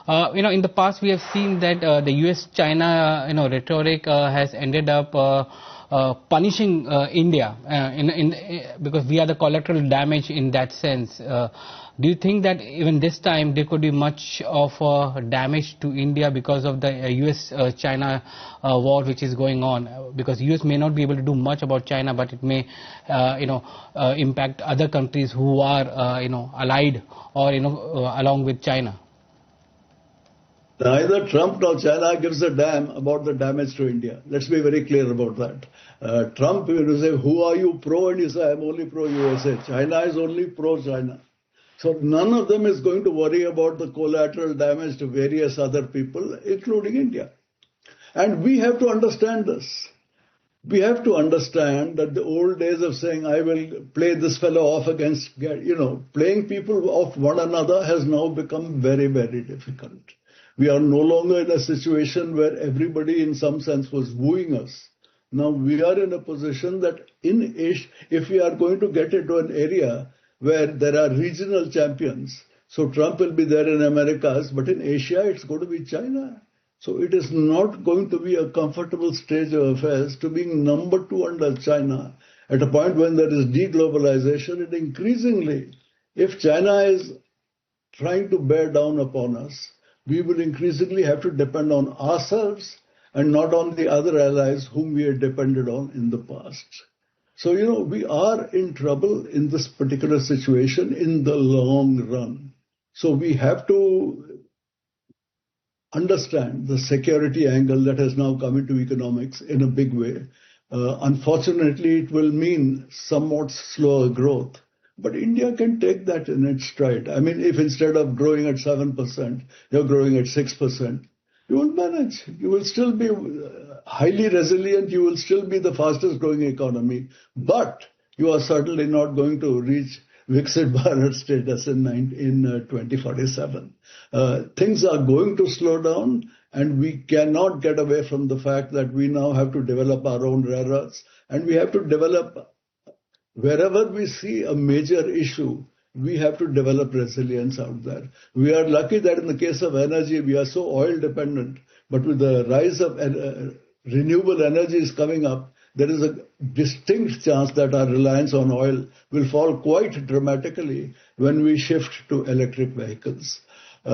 In the past we have seen that the US-China, rhetoric has ended up punishing India because we are the collateral damage in that sense. Do you think that even this time there could be much of damage to India because of the US-China war which is going on? Because US may not be able to do much about China, but it may, impact other countries who are, allied or, along with China. Neither Trump nor China gives a damn about the damage to India. Let's be very clear about that. Trump, you say, who are you pro? And you say, I'm only pro-USA. China is only pro-China. So none of them is going to worry about the collateral damage to various other people, including India. And we have to understand this. We have to understand that the old days of saying, I will play this fellow off against, playing people off one another has now become very, very difficult. We are no longer in a situation where everybody in some sense was wooing us. Now we are in a position that in Asia, if we are going to get into an area where there are regional champions, so Trump will be there in Americas, but in Asia it's going to be China. So it is not going to be a comfortable stage of affairs to being number 2 under China at a point when there is deglobalization. And increasingly, if China is trying to bear down upon us, we will increasingly have to depend on ourselves and not on the other allies whom we had depended on in the past. So, we are in trouble in this particular situation in the long run. So we have to understand the security angle that has now come into economics in a big way. Unfortunately, it will mean somewhat slower growth. But India can take that in its stride. I mean, if instead of growing at 7%, you're growing at 6%, you will manage. You will still be highly resilient. You will still be the fastest growing economy. But you are certainly not going to reach Viksit Bharat status in 2047. Things are going to slow down, and we cannot get away from the fact that we now have to develop our own rare earths, and we have to develop, wherever we see a major issue, we have to develop resilience out there. We are lucky that in the case of energy, we are so oil dependent, but with the rise of renewable energies coming up, there is a distinct chance that our reliance on oil will fall quite dramatically when we shift to electric vehicles. We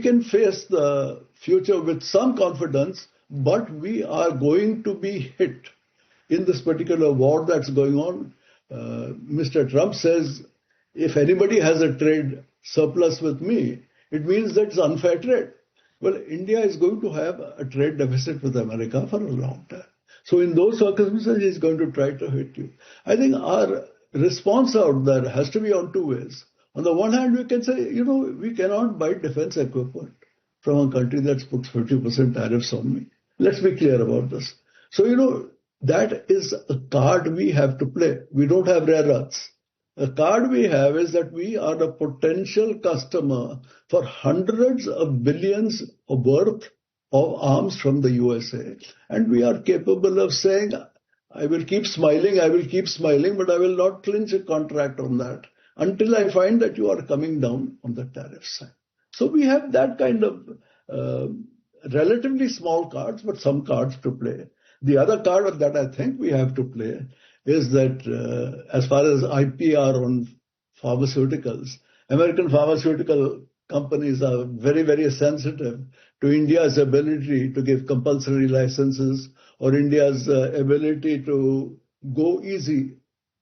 can face the future with some confidence, but we are going to be hit in this particular war that's going on. Mr. Trump says, if anybody has a trade surplus with me, it means that it's unfair trade. Well, India is going to have a trade deficit with America for a long time. So in those circumstances, he's going to try to hit you. I think our response out there has to be on two ways. On the one hand, we can say, we cannot buy defense equipment from a country that puts 50% tariffs on me. Let's be clear about this. So, that is a card we have to play. We don't have rare earths. The card we have is that we are a potential customer for hundreds of billions of worth of arms from the USA. And we are capable of saying, I will keep smiling, but I will not clinch a contract on that until I find that you are coming down on the tariff side. So we have that kind of relatively small cards, but some cards to play. The other card that I think we have to play is that as far as IPR on pharmaceuticals, American pharmaceutical companies are very, very sensitive to India's ability to give compulsory licenses or India's ability to go easy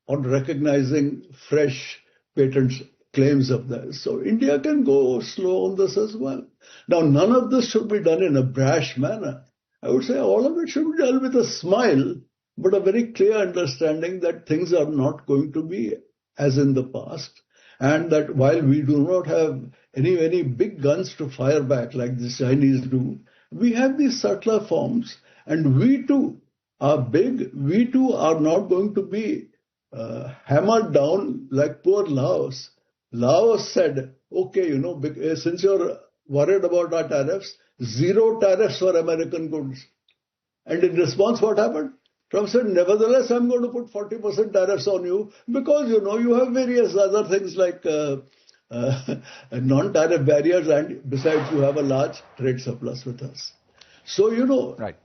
on recognizing fresh patent claims of theirs. So India can go slow on this as well. Now, none of this should be done in a brash manner. I would say all of it should be done with a smile, but a very clear understanding that things are not going to be as in the past. And that while we do not have any big guns to fire back like the Chinese do, we have these subtler forms. And we too are big. We too are not going to be hammered down like poor Laos. Laos said, okay, since you're worried about our tariffs, 0 tariffs for American goods. And in response, what happened? Trump said, nevertheless, I'm going to put 40% tariffs on you because, you have various other things like non-tariff barriers, and besides you have a large trade surplus with us. So, Right.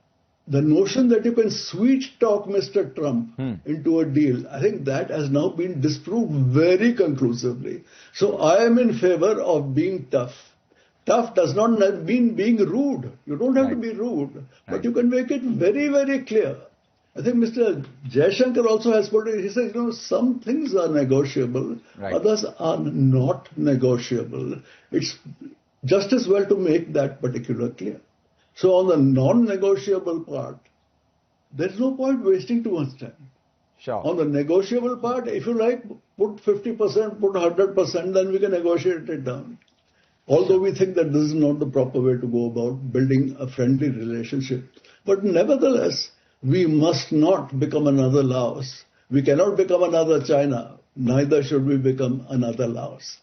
the notion that you can sweet talk Mr. Trump into a deal, I think that has now been disproved very conclusively. So I am in favor of being tough. Tough does not mean being rude. You don't have to be rude, but you can make it very, very clear. I think Mr. Jaishankar also has put it, he says, some things are negotiable, others are not negotiable. It's just as well to make that particular clear. So on the non-negotiable part, there's no point wasting too much time. Sure. On the negotiable part, if you like, put 50%, put 100%, then we can negotiate it down. Although we think that this is not the proper way to go about building a friendly relationship. But nevertheless, we must not become another Laos. We cannot become another China. Neither should we become another Laos.